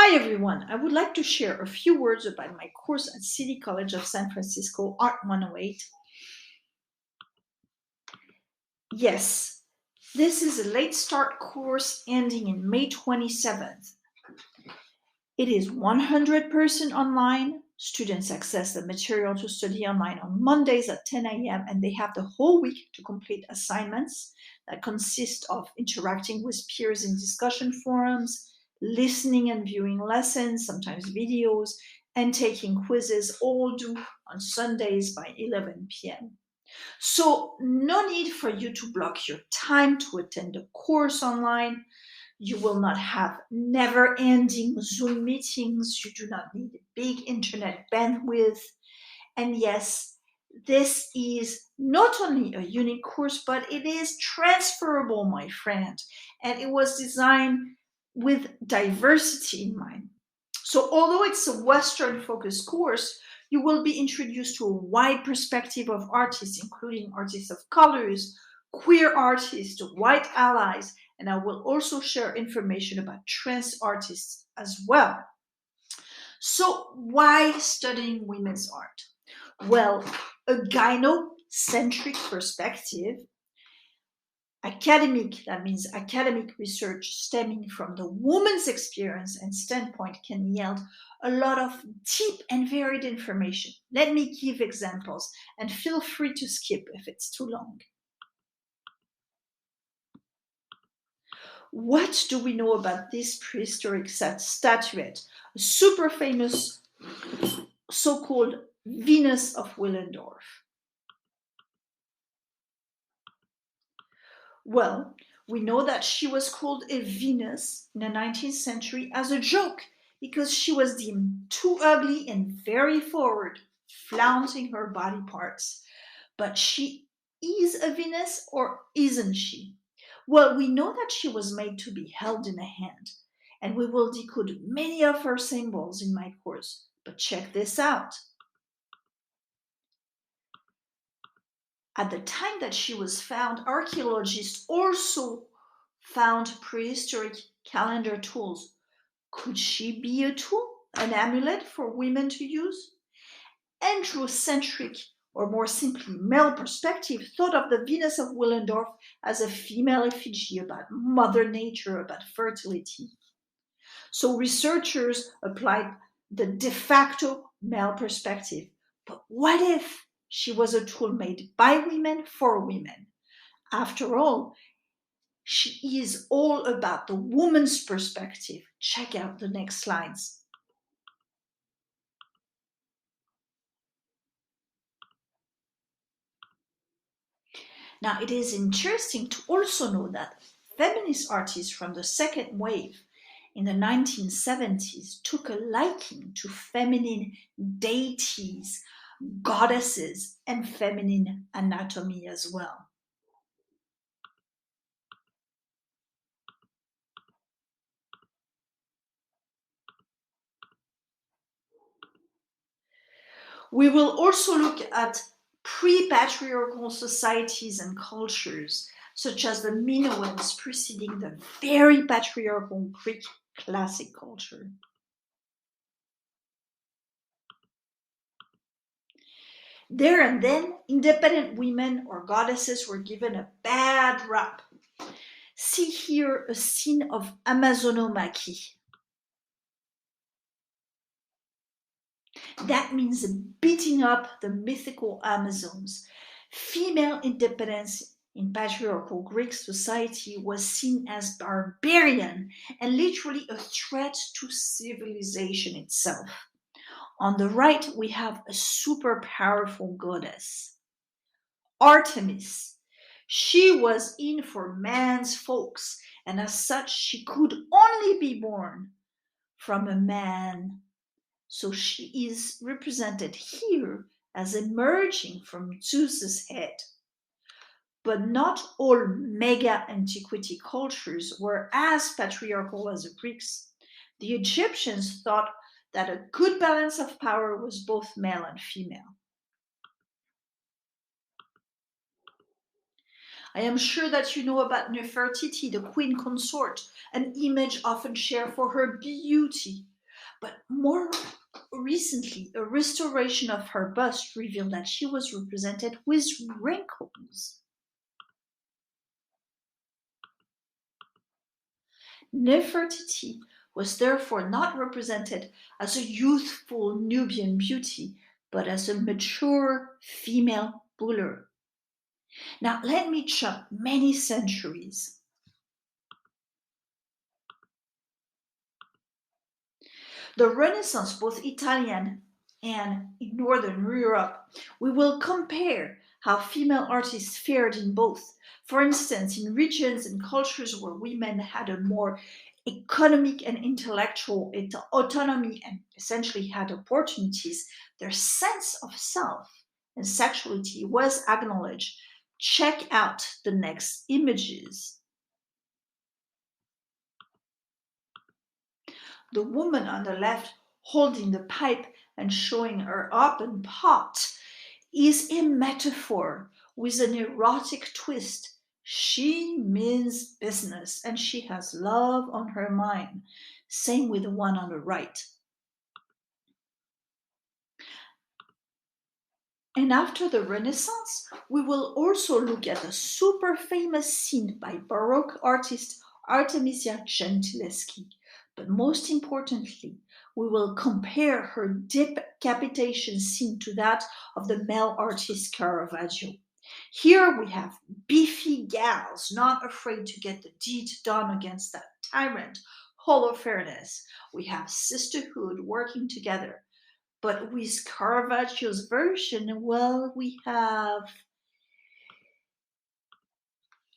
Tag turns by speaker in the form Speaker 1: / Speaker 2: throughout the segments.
Speaker 1: Hi everyone, I would like to share a few words about my course at City College of San Francisco, Art 108. Yes, this is a late start course ending in May 27th. It is 100% online. Students access the material to study online on Mondays at 10 a.m. and they have the whole week to complete assignments that consist of interacting with peers in discussion forums, listening and viewing lessons, sometimes videos, and taking quizzes, all due on Sundays by 11 p.m. So, no need for you to block your time to attend the course online. You will not have never ending Zoom meetings. You do not need a big internet bandwidth. And yes, this is not only a unique course, but it is transferable, my friend. And it was designed with diversity in mind. So, although it's a Western focused course, you will be introduced to a wide perspective of artists, including artists of colors, queer artists, white allies, and I will also share information about trans artists as well. So, why studying women's art? Well, a gynocentric perspective, academic, that means academic research stemming from the woman's experience and standpoint, can yield a lot of deep and varied information. Let me give examples and feel free to skip if it's too long. What do we know about this prehistoric statuette? A super famous so-called Venus of Willendorf. Well, we know that she was called a Venus in the 19th century as a joke because she was deemed too ugly and very forward, flaunting her body parts. But she is a Venus or isn't she? Well, we know that she was made to be held in a hand, and we will decode many of her symbols in my course. But check this out. At the time that she was found, archaeologists also found prehistoric calendar tools. Could she be a tool, an amulet for women to use? Androcentric, or more simply male perspective, thought of the Venus of Willendorf as a female effigy about Mother Nature, about fertility. So researchers applied the de facto male perspective. But what if she was a tool made by women for women? After all, she is all about the woman's perspective. Check out the next slides. Now, it is interesting to also know that feminist artists from the second wave in the 1970s took a liking to feminine deities, goddesses, and feminine anatomy as well. We will also look at pre-patriarchal societies and cultures, such as the Minoans preceding the very patriarchal Greek classic culture. There and then, independent women or goddesses were given a bad rap. See here a scene of Amazonomachy. That means beating up the mythical Amazons. Female independence in patriarchal Greek society was seen as barbarian and literally a threat to civilization itself. On the right, we have a super powerful goddess, Artemis. She was in for man's folks, and as such, she could only be born from a man. So she is represented here as emerging from Zeus's head. But not all mega antiquity cultures were as patriarchal as the Greeks. The Egyptians thought that a good balance of power was both male and female. I am sure that you know about Nefertiti, the queen consort, an image often shared for her beauty. But more recently, a restoration of her bust revealed that she was represented with wrinkles. Nefertiti was therefore not represented as a youthful Nubian beauty, but as a mature female ruler. Now, let me jump many centuries. The Renaissance, both Italian and in Northern Europe, we will compare how female artists fared in both. For instance, in regions and cultures where women had a more economic and intellectual autonomy and essentially had opportunities, their sense of self and sexuality was acknowledged. Check out the next images. The woman on the left holding the pipe and showing her open pot is a metaphor with an erotic twist. She means business and she has love on her mind. Same with the one on the right. And after the Renaissance, we will also look at a super famous scene by Baroque artist Artemisia Gentileschi. But most importantly, we will compare her decapitation scene to that of the male artist Caravaggio. Here we have beefy gals not afraid to get the deed done against that tyrant. Holofernes. We have sisterhood working together. But with Caravaggio's version, well, we have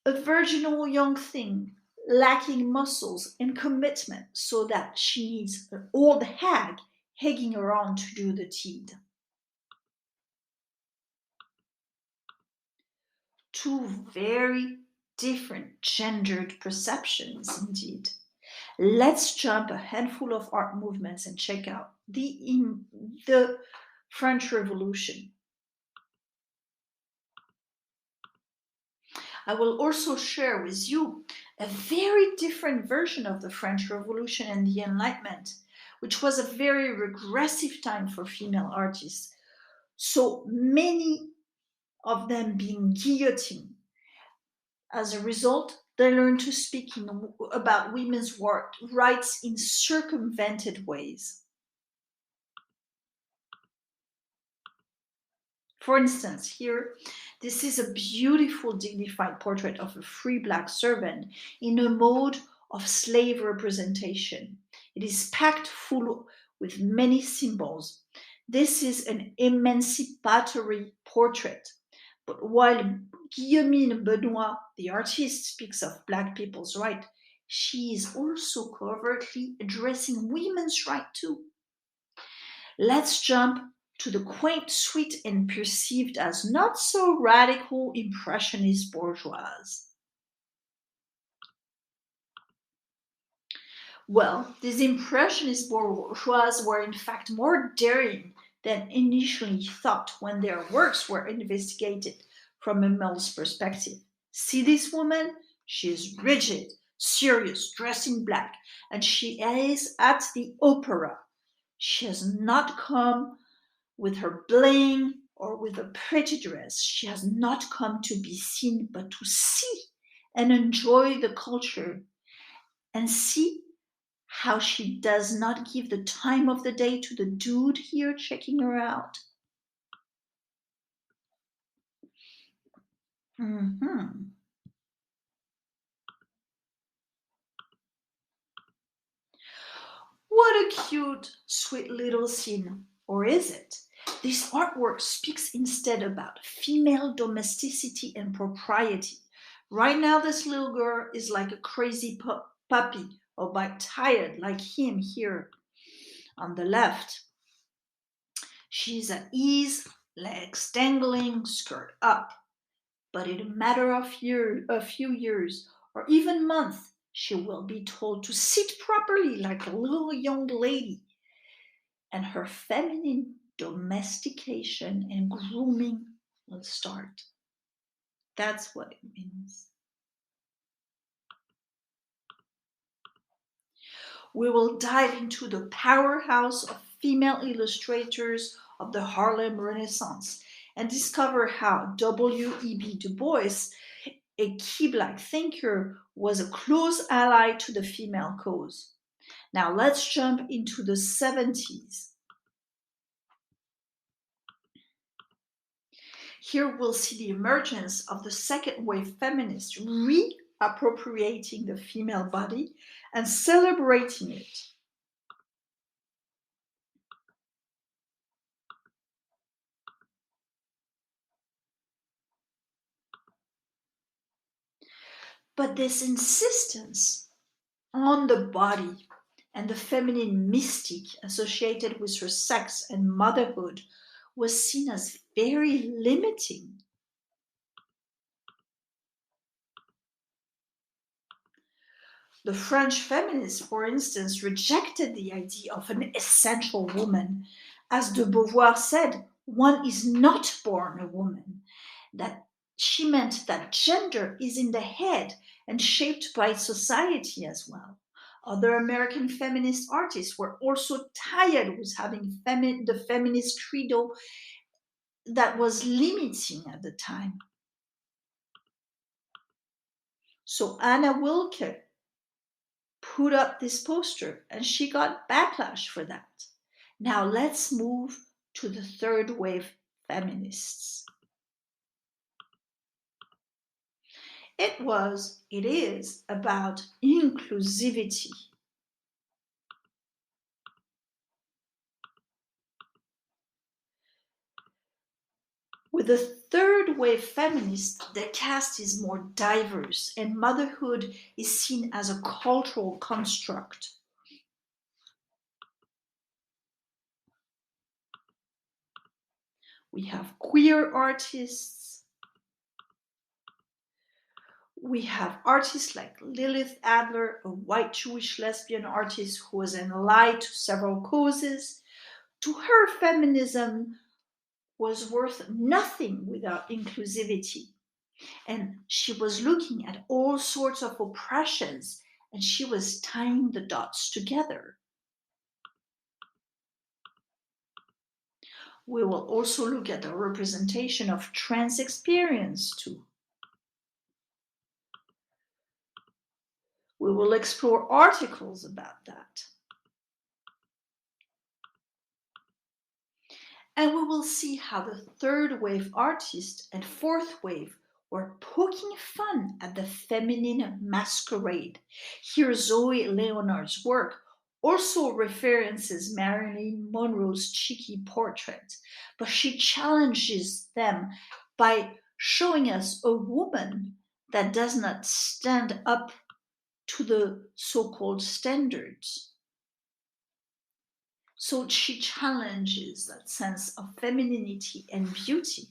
Speaker 1: a virginal young thing lacking muscles and commitment so that she needs an old hag hanging around to do the deed. Two very different gendered perceptions indeed. Let's jump a handful of art movements and check out the French Revolution. I will also share with you a very different version of the French Revolution and the Enlightenment, which was a very regressive time for female artists. So many of them being guillotined. As a result, they learned to speak about women's rights in circumvented ways. For instance, here, this is a beautiful, dignified portrait of a free black servant in a mode of slave representation. It is packed full with many symbols. This is an emancipatory portrait. But while Guillemine Benoit, the artist, speaks of black people's right, she is also covertly addressing women's right too. Let's jump to the quaint, sweet, and perceived as not so radical Impressionist bourgeoise. Well, these Impressionist bourgeois were in fact more daring than initially thought when their works were investigated from a male's perspective. See this woman? She is rigid, serious, dressed in black, and she is at the opera. She has not come with her bling or with a pretty dress. She has not come to be seen, but to see and enjoy the culture and see how she does not give the time of the day to the dude here checking her out. Mhm. What a cute, sweet little scene. Or is it? This artwork speaks instead about female domesticity and propriety. Right now, this little girl is like a crazy puppy, or bite tired, like him here on the left. She's at ease, legs dangling, skirt up. But in a matter of a few years, or even months, she will be told to sit properly like a little young lady, and her feminine domestication and grooming will start. That's what it means. We will dive into the powerhouse of female illustrators of the Harlem Renaissance and discover how W.E.B. Du Bois, a key black thinker, was a close ally to the female cause. Now let's jump into the 70s. Here we'll see the emergence of the second wave feminists reappropriating the female body and celebrating it. But this insistence on the body and the feminine mystique associated with her sex and motherhood was seen as very limiting. The French feminists, for instance, rejected the idea of an essential woman. As de Beauvoir said, one is not born a woman. That she meant that gender is in the head and shaped by society as well. Other American feminist artists were also tired with having the feminist credo that was limiting at the time. So Anna Wilke put up this poster and she got backlash for that. Now let's move to the third wave feminists. It is about inclusivity. With the third wave feminists, the cast is more diverse and motherhood is seen as a cultural construct. We have queer artists. We have artists like Lilith Adler, a white Jewish lesbian artist who was an ally to several causes. To her, feminism was worth nothing without inclusivity. And she was looking at all sorts of oppressions and she was tying the dots together. We will also look at the representation of trans experience too. We will explore articles about that. And we will see how the third wave artists and fourth wave were poking fun at the feminine masquerade. Here, Zoe Leonard's work also references Marilyn Monroe's cheeky portrait, but she challenges them by showing us a woman that does not stand up to the so called standards. So she challenges that sense of femininity and beauty.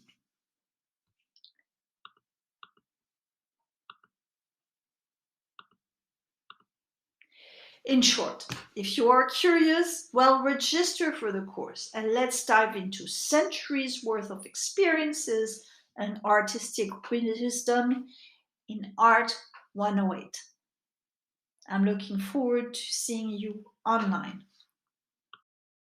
Speaker 1: In short, if you are curious, well, register for the course and let's dive into centuries worth of experiences and artistic wisdom in Art 108. I'm looking forward to seeing you online.